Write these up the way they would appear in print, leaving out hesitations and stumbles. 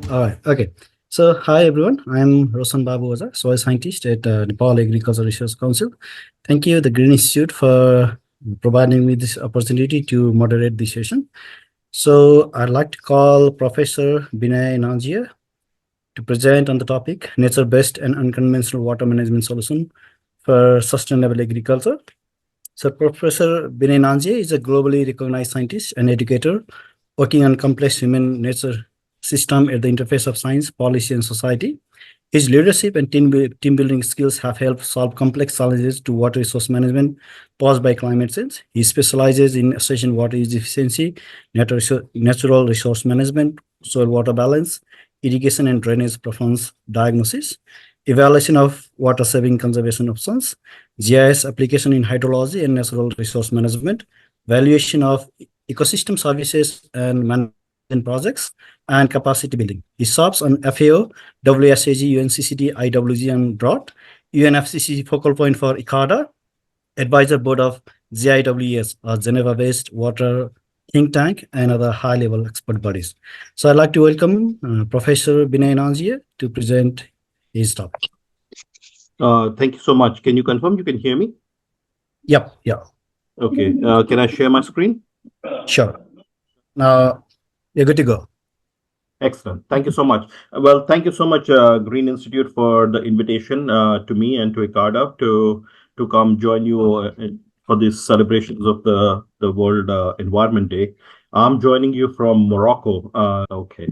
All right. Okay. So, hi everyone. I'm Roshan Babu Oza, soil scientist at Nepal Agriculture Research Council. Thank you, the Green Institute, for providing me this opportunity to moderate this session. So, I'd like to call Professor Vinay Nangia to present on the topic nature-based and unconventional water management solution for sustainable agriculture. So, Professor Vinay Nangia is a globally recognized scientist and educator working on complex human nature system at the interface of science, policy, and society. His leadership and team building skills have helped solve complex challenges to water resource management posed by climate change. He specializes in assessing water use efficiency, natural resource management, soil water balance, irrigation and drainage performance diagnosis, evaluation of water saving conservation options, GIS application in hydrology and natural resource management, valuation of ecosystem services and management projects, and capacity building. He serves on FAO, WSAG, UNCCD, IWG, and DROT, UNFCCC focal point for ICARDA, advisor board of GIWES, a Geneva-based water think tank, and other high-level expert bodies. So I'd like to welcome Professor Vinay Nangia to present his topic. Thank you so much. Can you confirm you can hear me? Yep, yeah. Okay. Can I share my screen? Sure. Now, you're good to go. Excellent. Thank you so much. Well, thank you so much, Green Institute, for the invitation to me and to ICARDA to come join you for these celebrations of the World Environment Day. I'm joining you from Morocco. Okay.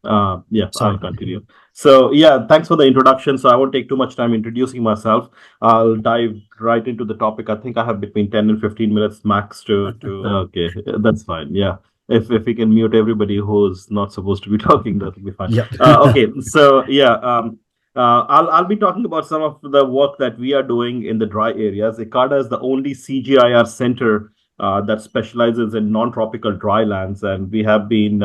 Yeah, Sorry. I'll continue. So yeah, thanks for the introduction. So I won't take too much time introducing myself. I'll dive right into the topic. I think I have between 10 and 15 minutes max to okay, that's fine. Yeah. If we can mute everybody who's not supposed to be talking, that'll be fine. Yeah. Okay. So yeah, I'll be talking about some of the work that we are doing in the dry areas. ICARDA is the only CGIAR center that specializes in non-tropical dry lands, and we have been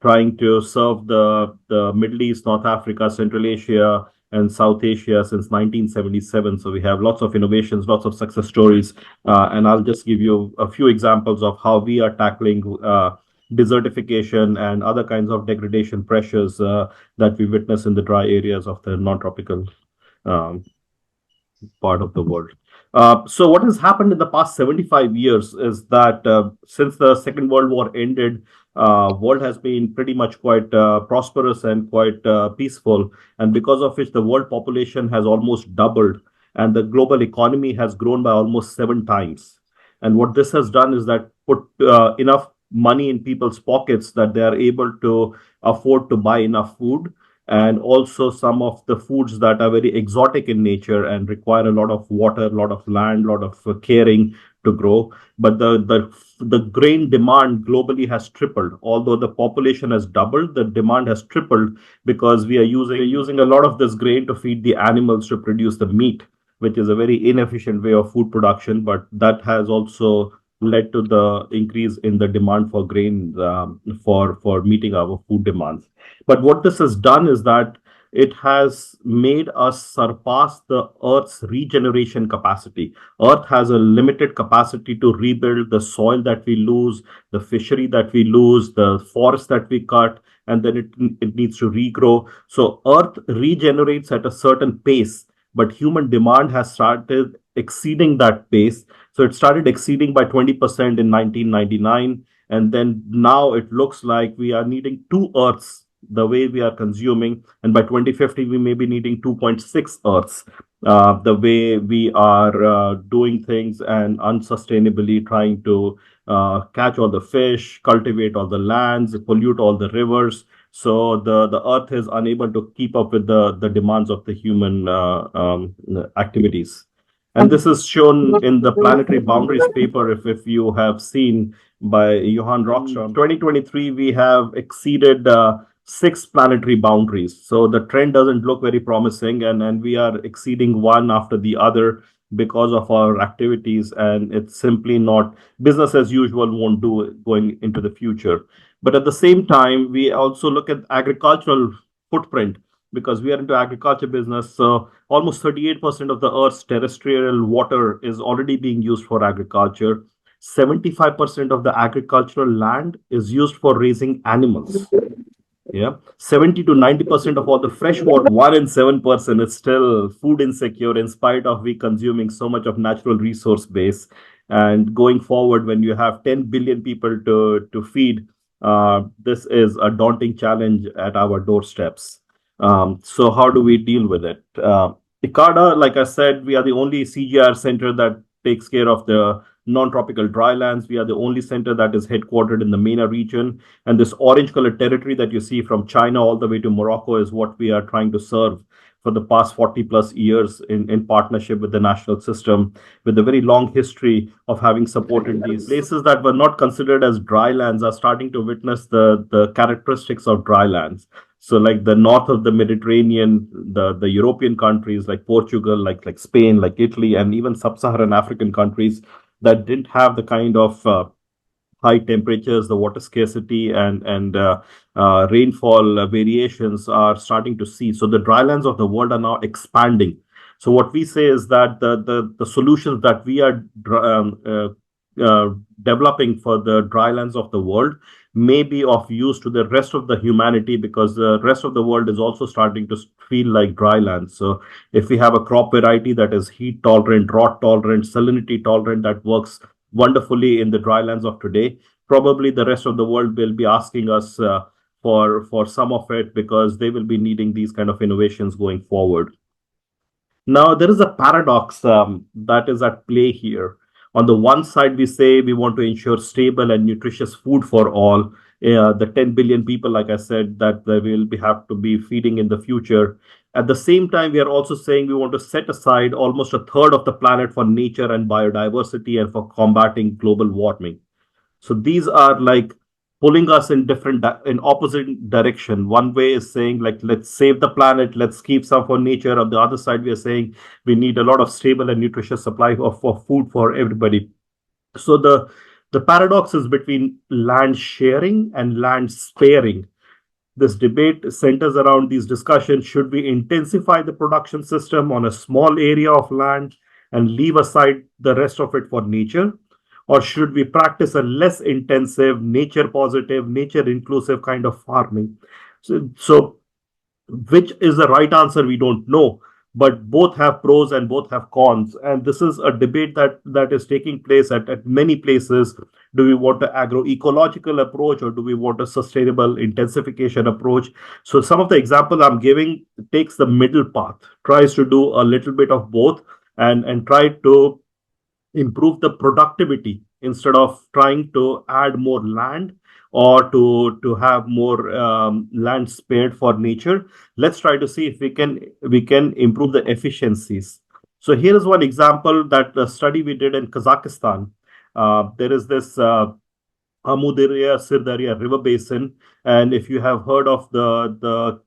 trying to serve the Middle East, North Africa, Central Asia, and South Asia since 1977. So we have lots of innovations, lots of success stories, and I'll just give you a few examples of how we are tackling desertification and other kinds of degradation pressures that we witness in the dry areas of the non-tropical part of the world. So what has happened in the past 75 years is that since the Second World War ended, world has been pretty much quite prosperous and quite peaceful, and because of which the world population has almost doubled and the global economy has grown by almost 7 times. And what this has done is that put enough money in people's pockets that they are able to afford to buy enough food, and also some of the foods that are very exotic in nature and require a lot of water, a lot of land, a lot of caring to grow. But the grain demand globally has tripled. Although the population has doubled, the demand has tripled because we are using a lot of this grain to feed the animals to produce the meat, which is a very inefficient way of food production. But that has also led to the increase in the demand for grain for meeting our food demands. But what this has done is that it has made us surpass the Earth's regeneration capacity. Earth has a limited capacity to rebuild the soil that we lose, the fishery that we lose, the forest that we cut, and then it needs to regrow. So Earth regenerates at a certain pace, but human demand has started exceeding that pace. So it started exceeding by 20% in 1999. And then now it looks like we are needing two Earths the way we are consuming. And by 2050, we may be needing 2.6 Earths the way we are doing things and unsustainably trying to catch all the fish, cultivate all the lands, pollute all the rivers. So the earth is unable to keep up with the demands of the human activities. And this is shown in the planetary boundaries paper, if you have seen, by Johan Rockström. 2023, we have exceeded six planetary boundaries. So the trend doesn't look very promising, and we are exceeding one after the other because of our activities. And it's simply not business as usual, won't do it going into the future. But at the same time, we also look at agricultural footprint because we are into agriculture business. So almost 38% of the Earth's terrestrial water is already being used for agriculture. 75% of the agricultural land is used for raising animals. Yeah, 70 to 90% of all the fresh water, 1 in 7% is still food insecure in spite of we consuming so much of natural resource base. And going forward, when you have 10 billion people to feed, this is a daunting challenge at our doorsteps. So how do we deal with it? ICADA, like I said, we are the only CGR center that takes care of the non-tropical drylands. We are the only center that is headquartered in the MENA region. And this orange colored territory that you see from China all the way to Morocco is what we are trying to serve for the past 40 plus years in partnership with the national system, with a very long history of having supported these places that were not considered as drylands are starting to witness the characteristics of drylands. So like the north of the Mediterranean, the European countries like Portugal, like Spain, like Italy, and even sub-Saharan African countries that didn't have the kind of high temperatures, the water scarcity, and rainfall variations are starting to see. So the drylands of the world are now expanding. So what we say is that the solutions that we are developing for the drylands of the world may be of use to the rest of the humanity because the rest of the world is also starting to feel like drylands. So if we have a crop variety that is heat tolerant, drought tolerant, salinity tolerant, that works wonderfully in the drylands of today, probably the rest of the world will be asking us for some of it because they will be needing these kind of innovations going forward. Now, there is a paradox that is at play here. On the one side, we say we want to ensure stable and nutritious food for all. The 10 billion people, like I said, that they will have to be feeding in the future. At the same time, we are also saying we want to set aside almost a third of the planet for nature and biodiversity and for combating global warming. So these are like pulling us in in opposite direction. One way is saying like let's save the planet, let's keep some for nature. On the other side, we are saying we need a lot of stable and nutritious supply of food for everybody. So the paradox is between land sharing and land sparing. This debate centers around these discussions. Should we intensify the production system on a small area of land and leave aside the rest of it for nature? Or should we practice a less intensive, nature positive, nature inclusive kind of farming? So which is the right answer? We don't know, but both have pros and both have cons. And this is a debate that is taking place at many places. Do we want an agroecological approach or do we want a sustainable intensification approach? So some of the examples I'm giving takes the middle path, tries to do a little bit of both and try to improve the productivity instead of trying to add more land or to have more land spared for nature. Let's try to see if we can improve the efficiencies. So here is one example that the study we did in Kazakhstan. There is this Amudarya Sirdarya river basin, and if you have heard of the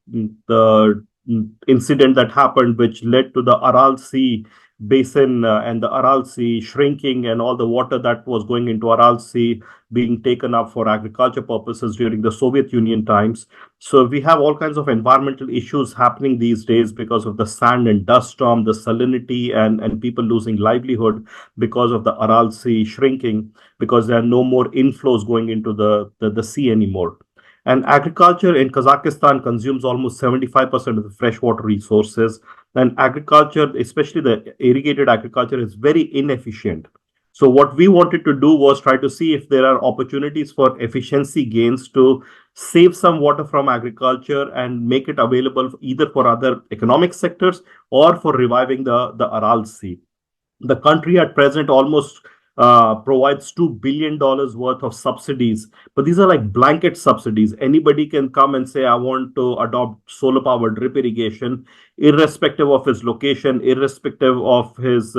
incident that happened, which led to the Aral Sea basin and the Aral Sea shrinking, and all the water that was going into Aral Sea being taken up for agriculture purposes during the Soviet Union times. So we have all kinds of environmental issues happening these days because of the sand and dust storm, the salinity, and people losing livelihood because of the Aral Sea shrinking, because there are no more inflows going into the sea anymore. And agriculture in Kazakhstan consumes almost 75% of the freshwater resources. And agriculture, especially the irrigated agriculture, is very inefficient. So what we wanted to do was try to see if there are opportunities for efficiency gains to save some water from agriculture and make it available either for other economic sectors or for reviving the Aral Sea. The country at present almost provides $2 billion worth of subsidies, but these are like blanket subsidies. Anybody can come and say, I want to adopt solar powered drip irrigation, irrespective of his location, irrespective of his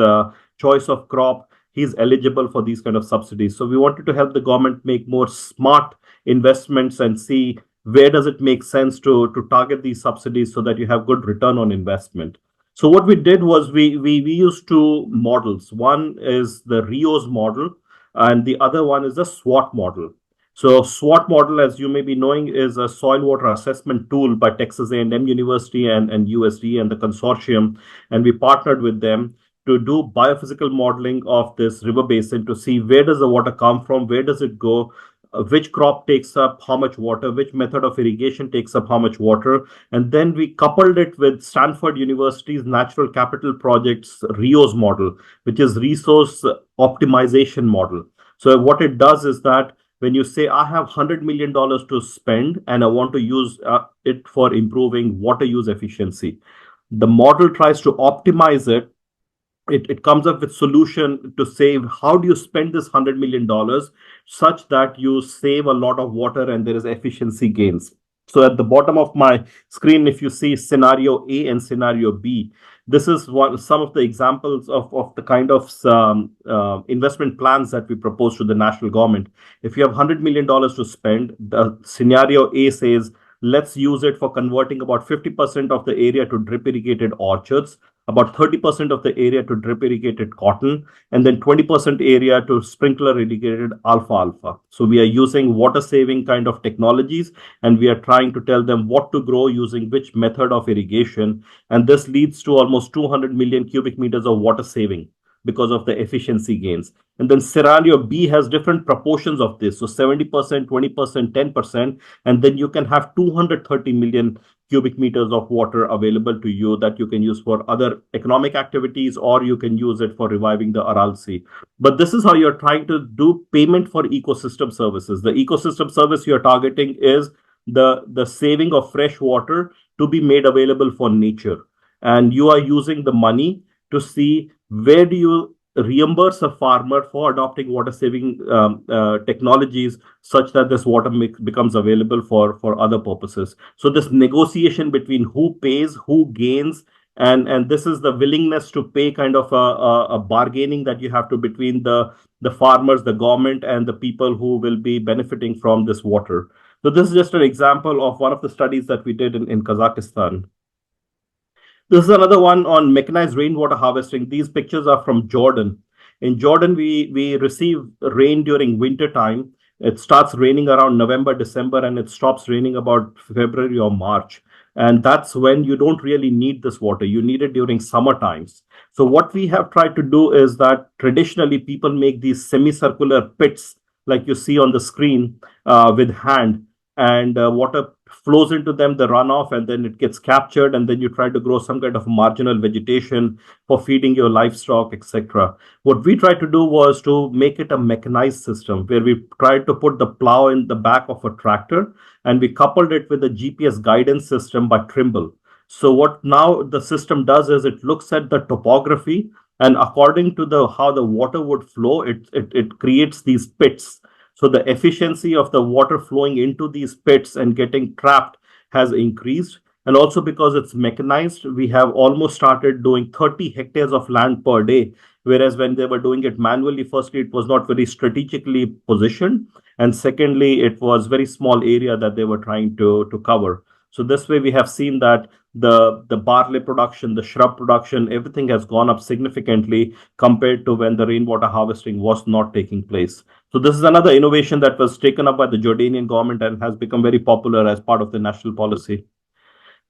choice of crop. He's eligible for these kind of subsidies. So we wanted to help the government make more smart investments and see where does it make sense to target these subsidies so that you have good return on investment. So what we did was we used two models. One is the RIOS model, and the other one is the SWOT model. So SWOT model, as you may be knowing, is a soil water assessment tool by Texas A&M University and USD and the consortium, and we partnered with them to do biophysical modeling of this river basin to see where does the water come from, where does it go, which crop takes up how much water, which method of irrigation takes up how much water, and then we coupled it with Stanford University's Natural Capital Project's RIOS model, which is resource optimization model. So what it does is that when you say I have $100 million to spend and I want to use it for improving water use efficiency, the model tries to optimize it. It comes up with solution to save. How do you spend this $100 million such that you save a lot of water and there is efficiency gains? So at the bottom of my screen, if you see scenario A and scenario B, this is some of the examples of the kind of investment plans that we propose to the national government. If you have $100 million to spend, the scenario A says, let's use it for converting about 50% of the area to drip irrigated orchards, about 30% of the area to drip irrigated cotton, and then 20% area to sprinkler irrigated alfalfa. So we are using water saving kind of technologies, and we are trying to tell them what to grow using which method of irrigation. And this leads to almost 200 million cubic meters of water saving because of the efficiency gains. And then scenario B has different proportions of this. So 70%, 20%, 10%, and then you can have 230 million cubic meters of water available to you that you can use for other economic activities, or you can use it for reviving the Aral Sea. But this is how you're trying to do payment for ecosystem services. The ecosystem service you're targeting is the saving of fresh water to be made available for nature. And you are using the money to see where do you reimburse a farmer for adopting water saving technologies such that this water becomes available for other purposes. So this negotiation between who pays, who gains, and this is the willingness to pay kind of a bargaining that you have to between the farmers, the government, and the people who will be benefiting from this water. So this is just an example of one of the studies that we did in Kazakhstan. This is another one on mechanized rainwater harvesting. These pictures are from Jordan. In Jordan, we receive rain during winter time. It starts raining around November, December, and it stops raining about February or March. And that's when you don't really need this water. You need it during summer times. So what we have tried to do is that traditionally people make these semicircular pits like you see on the screen with hand, and water flows into them, the runoff, and then it gets captured, and then you try to grow some kind of marginal vegetation for feeding your livestock, etc. What we tried to do was to make it a mechanized system where we tried to put the plow in the back of a tractor, and we coupled it with a GPS guidance system by Trimble. So what now the system does is it looks at the topography, and according to the how the water would flow, it creates these pits. So the efficiency of the water flowing into these pits and getting trapped has increased. And also because it's mechanized, we have almost started doing 30 hectares of land per day. Whereas when they were doing it manually, firstly, it was not very strategically positioned. And secondly, it was very small area that they were trying to cover. So this way we have seen that the barley production, the shrub production, everything has gone up significantly compared to when the rainwater harvesting was not taking place. So this is another innovation that was taken up by the Jordanian government and has become very popular as part of the national policy.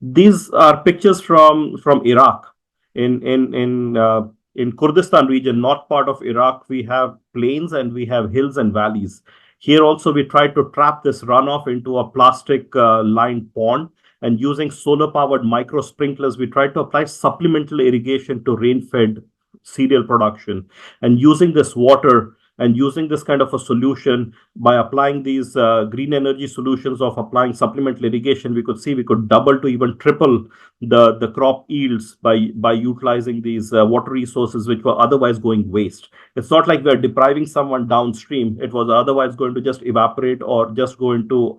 These are pictures from Iraq. In Kurdistan region, north part of Iraq, we have plains and we have hills and valleys. Here also, we tried to trap this runoff into a plastic lined pond, and using solar powered micro sprinklers, we tried to apply supplemental irrigation to rain fed cereal production. And using this water and using this kind of a solution by applying these green energy solutions of applying supplemental irrigation, we could see we could double to even triple the crop yields by utilizing these water resources which were otherwise going waste. It's not like we're depriving someone downstream. It was otherwise going to just evaporate or just go into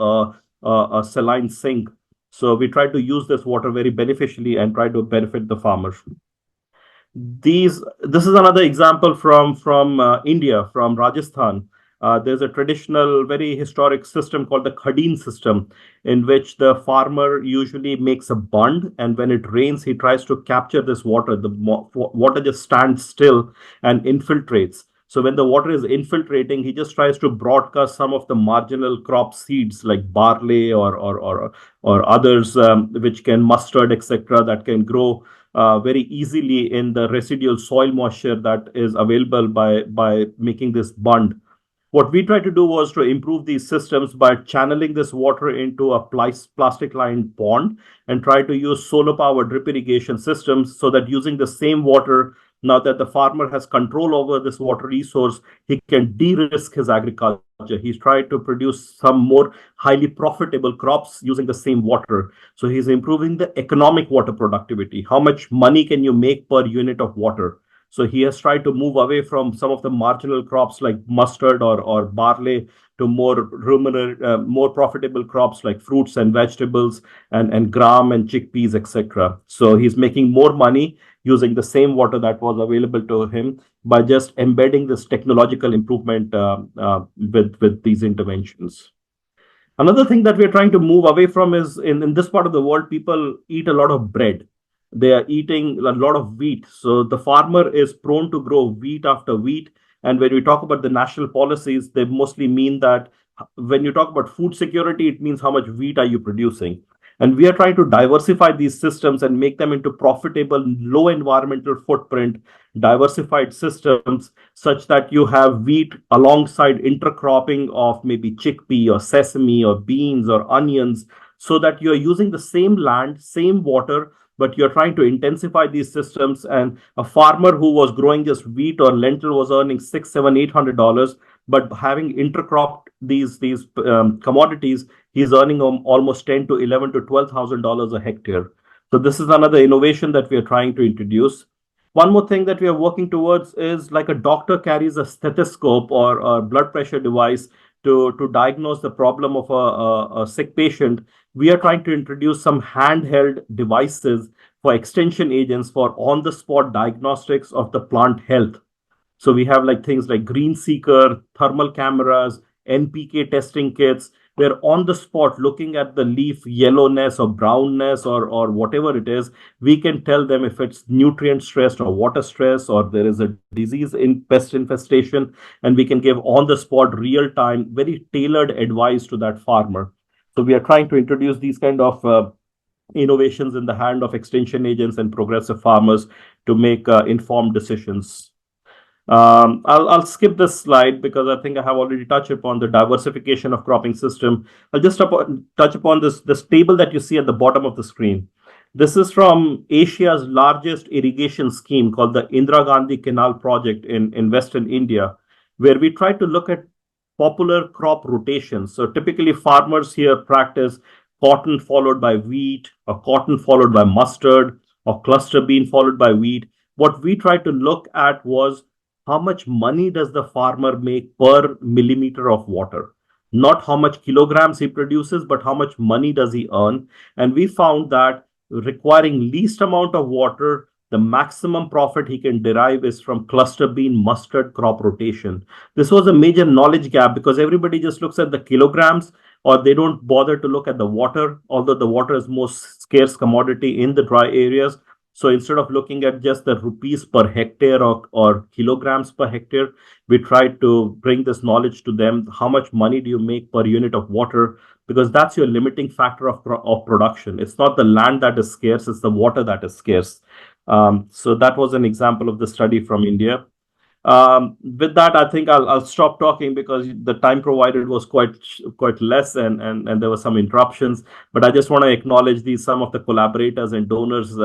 a saline sink. So we try to use this water very beneficially and try to benefit the farmers. This is another example from India, from Rajasthan. There's a traditional, very historic system called the Khadin system, in which the farmer usually makes a bund, and when it rains, he tries to capture this water. The water just stands still and infiltrates. So when the water is infiltrating, he just tries to broadcast some of the marginal crop seeds like barley or others, which can mustard, etc., that can grow very easily in the residual soil moisture that is available by making this bund. What we tried to do was to improve these systems by channeling this water into a plastic lined pond and try to use solar powered drip irrigation systems, so that using the same water, now that the farmer has control over this water resource, he can de-risk his agriculture. He's tried to produce some more highly profitable crops using the same water. So he's improving the economic water productivity. How much money can you make per unit of water? So he has tried to move away from some of the marginal crops like mustard or barley to more profitable crops like fruits and vegetables and gram and chickpeas, etc. So he's making more money using the same water that was available to him by just embedding this technological improvement with these interventions. Another thing that we're trying to move away from is in this part of the world, people eat a lot of bread. They are eating a lot of wheat. So the farmer is prone to grow wheat after wheat. And when we talk about the national policies, they mostly mean that when you talk about food security, it means how much wheat are you producing. And we are trying to diversify these systems and make them into profitable, low environmental footprint, diversified systems, such that you have wheat alongside intercropping of maybe chickpea or sesame or beans or onions, so that you're using the same land, same water, but you're trying to intensify these systems. And a farmer who was growing just wheat or lentil was earning six, seven, $800, but having intercropped these commodities, he's earning almost 10 to 11 to $12,000 a hectare. So this is another innovation that we are trying to introduce. One more thing that we are working towards is like a doctor carries a stethoscope or a blood pressure device to diagnose the problem of a sick patient. We are trying to introduce some handheld devices for extension agents for on the spot diagnostics of the plant health. So we have like things like green seeker, thermal cameras, NPK testing kits. We're on the spot looking at the leaf yellowness or brownness or whatever it is. We can tell them if it's nutrient stressed or water stress or there is a disease in pest infestation, and we can give on the spot, real time, very tailored advice to that farmer. So we are trying to introduce these kind of innovations in the hand of extension agents and progressive farmers to make informed decisions. I'll skip this slide because I think I have already touched upon the diversification of cropping system. I'll just touch upon this table that you see at the bottom of the screen. This is from Asia's largest irrigation scheme called the Indira Gandhi Canal Project in Western India, where we try to look at popular crop rotations. So typically farmers here practice cotton followed by wheat, or cotton followed by mustard, or cluster bean followed by wheat. What we tried to look at was how much money does the farmer make per millimeter of water? Not how much kilograms he produces, but how much money does he earn? And we found that requiring least amount of water, the maximum profit he can derive is from cluster bean mustard crop rotation. This was a major knowledge gap because everybody just looks at the kilograms, or they don't bother to look at the water, although the water is most scarce commodity in the dry areas. So instead of looking at just the rupees per hectare or kilograms per hectare, we tried to bring this knowledge to them. How much money do you make per unit of water? Because that's your limiting factor of production. It's not the land that is scarce, it's the water that is scarce. So that was an example of the study from India. With that, I think I'll stop talking because the time provided was quite less, and there were some interruptions. But I just want to acknowledge some of the collaborators and donors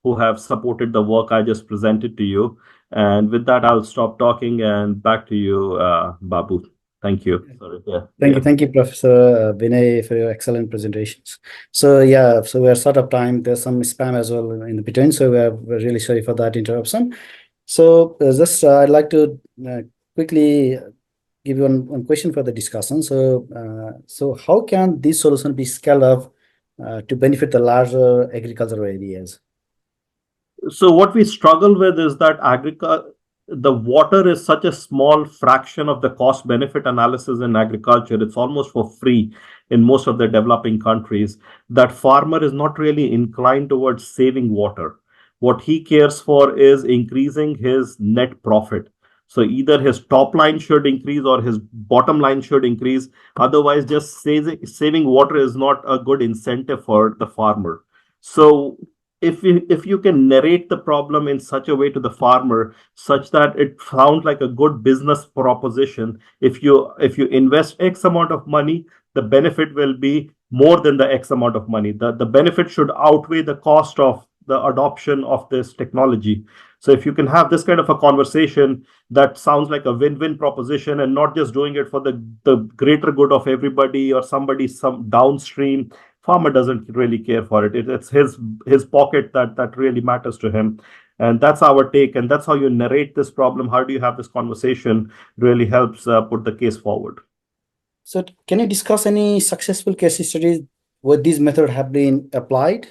who have supported the work I just presented to you. And with that, I'll stop talking and back to you, Babu. Thank you. Sorry. Yeah. Yeah. Thank you, Professor Vinay, for your excellent presentations. So yeah, so we're short of time. There's some spam as well in the between, so we're really sorry for that interruption. So just I'd like to quickly give you one question for the discussion. So so how can this solution be scaled up to benefit the larger agricultural areas? So what we struggle with is that the water is such a small fraction of the cost benefit analysis in agriculture. It's almost for free in most of the developing countries, that farmer is not really inclined towards saving water. What he cares for is increasing his net profit. So either his top line should increase or his bottom line should increase. Otherwise, just saving water is not a good incentive for the farmer. So if you can narrate the problem in such a way to the farmer such that it sounds like a good business proposition, if you invest x amount of money, the benefit will be more than the x amount of money. The benefit should outweigh the cost of the adoption of this technology. So if you can have this kind of a conversation, that sounds like a win-win proposition, and not just doing it for the greater good of everybody or somebody some downstream. Farmer doesn't really care for it. It's his pocket that really matters to him. And that's our take, and that's how you narrate this problem. How do you have this conversation really helps put the case forward. So can you discuss any successful case studies where these methods have been applied?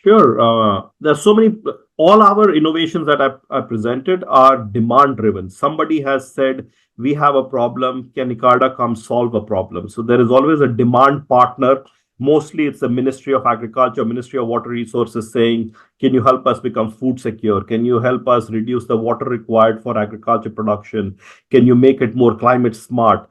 Sure. There's so many. All our innovations that I presented are demand driven. Somebody has said, we have a problem. Can Icada come solve a problem? So there is always a demand partner. Mostly it's the Ministry of Agriculture, Ministry of Water Resources saying, can you help us become food secure? Can you help us reduce the water required for agriculture production? Can you make it more climate smart?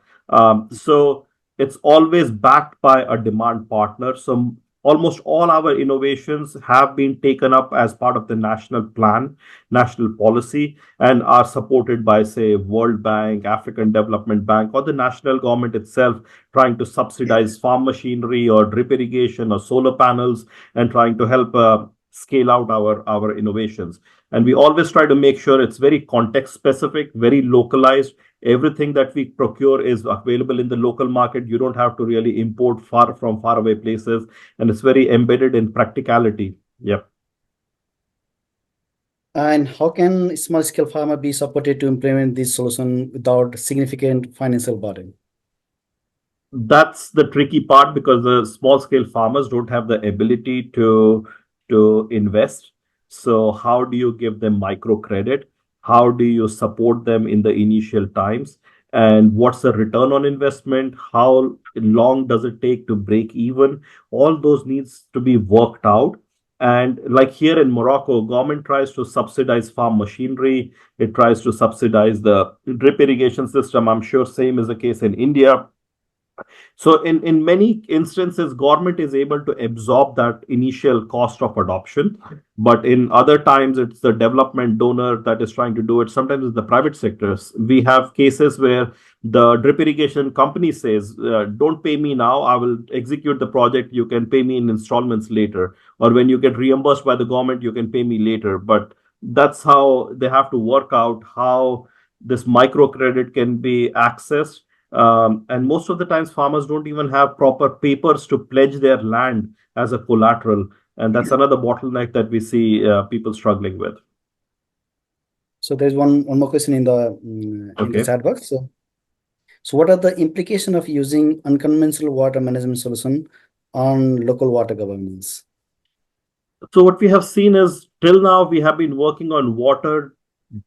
So it's always backed by a demand partner. So almost all our innovations have been taken up as part of the national plan, national policy, and are supported by, say, World Bank, African Development Bank, or the national government itself, trying to subsidize farm machinery or drip irrigation or solar panels, and trying to help scale out our innovations. And we always try to make sure it's very context specific, very localized. Everything that we procure is available in the local market. You don't have to really import far from far away places, and it's very embedded in practicality. Yep. And how can small scale farmer be supported to implement this solution without significant financial burden? That's the tricky part, because the small scale farmers don't have the ability to invest. So how do you give them microcredit? How do you support them in the initial times? And what's the return on investment? How long does it take to break even? All those needs to be worked out. And like here in Morocco, government tries to subsidize farm machinery. It tries to subsidize the drip irrigation system. I'm sure same is the case in India. So in many instances, government is able to absorb that initial cost of adoption, but in other times it's the development donor that is trying to do it. Sometimes it's the private sectors. We have cases where the drip irrigation company says, don't pay me now, I will execute the project, you can pay me in installments later, or when you get reimbursed by the government, you can pay me later. But that's how they have to work out how this microcredit can be accessed. And most of the times, farmers don't even have proper papers to pledge their land as a collateral. And that's another bottleneck that we see people struggling with. So there's one more question in the Okay. chat box. So what are the implications of using unconventional water management solution on local water governance? So what we have seen is, till now we have been working on water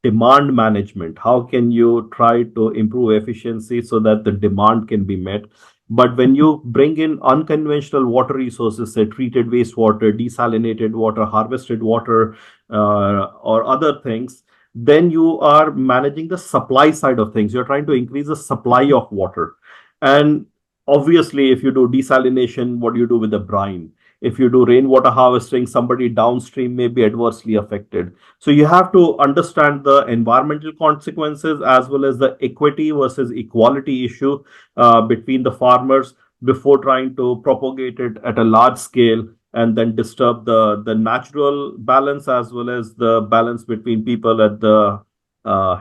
demand management. How can you try to improve efficiency so that the demand can be met? But when you bring in unconventional water resources, say treated wastewater, desalinated water, harvested water, or other things, then you are managing the supply side of things. You're trying to increase the supply of water. And obviously, if you do desalination, what do you do with the brine? If you do rainwater harvesting, somebody downstream may be adversely affected. So you have to understand the environmental consequences as well as the equity versus equality issue between the farmers before trying to propagate it at a large scale and then disturb the natural balance as well as the balance between people at the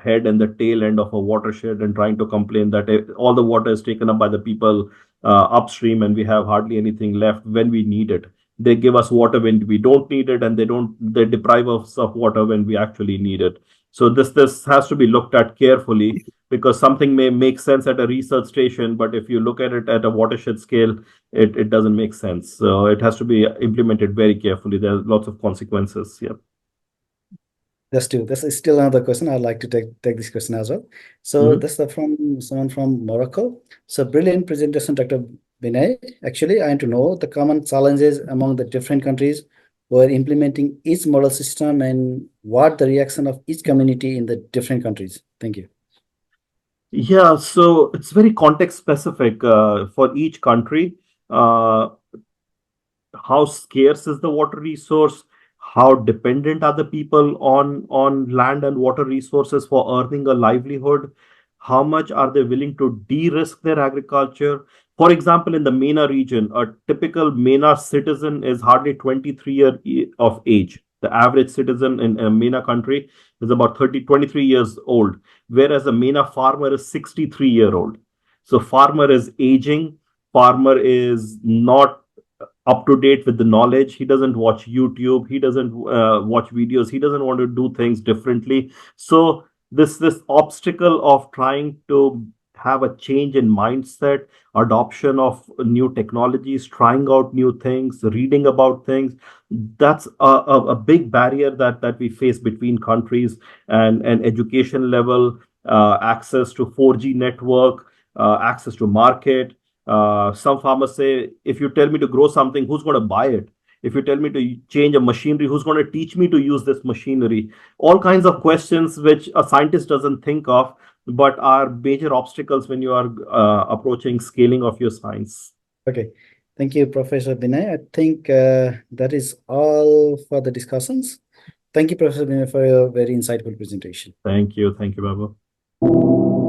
head and the tail end of a watershed, and trying to complain that all the water is taken up by the people upstream and we have hardly anything left when we need it. They give us water when we don't need it, and they deprive us of water when we actually need it. So this has to be looked at carefully, because something may make sense at a research station, but if you look at it at a watershed scale, it doesn't make sense. So it has to be implemented very carefully. There are lots of consequences. Yeah. This is still another question. I'd like to take this question as well. So Mhm. this is from someone from Morocco. So brilliant presentation, Dr. Vinay. Actually, I want to know the common challenges among the different countries who are implementing each model system and what the reaction of each community in the different countries. Thank you. Yeah, so it's very context specific for each country. Uh, how scarce is the water resource, how dependent are the people on land and water resources for earning a livelihood, how much are they willing to de-risk their agriculture. For example, in the MENA region, a typical MENA citizen is hardly 23 years of age. The average citizen in a MENA country is about 23 years old, whereas a MENA farmer is 63-year-old. So farmer is aging, farmer is not up to date with the knowledge. He doesn't watch YouTube. He doesn't watch videos. He doesn't want to do things differently. So this obstacle of trying to have a change in mindset, adoption of new technologies, trying out new things, reading about things, that's a big barrier that we face between countries. And education level, access to 4G network, access to market. Some farmers say, if you tell me to grow something, who's going to buy it? If you tell me to change a machinery, who's going to teach me to use this machinery? All kinds of questions which a scientist doesn't think of, but are major obstacles when you are approaching scaling of your science. Okay. Thank you, Professor Vinay. I think that is all for the discussions. Thank you, Professor Vinay, for your very insightful presentation. Thank you. Thank you, Baba.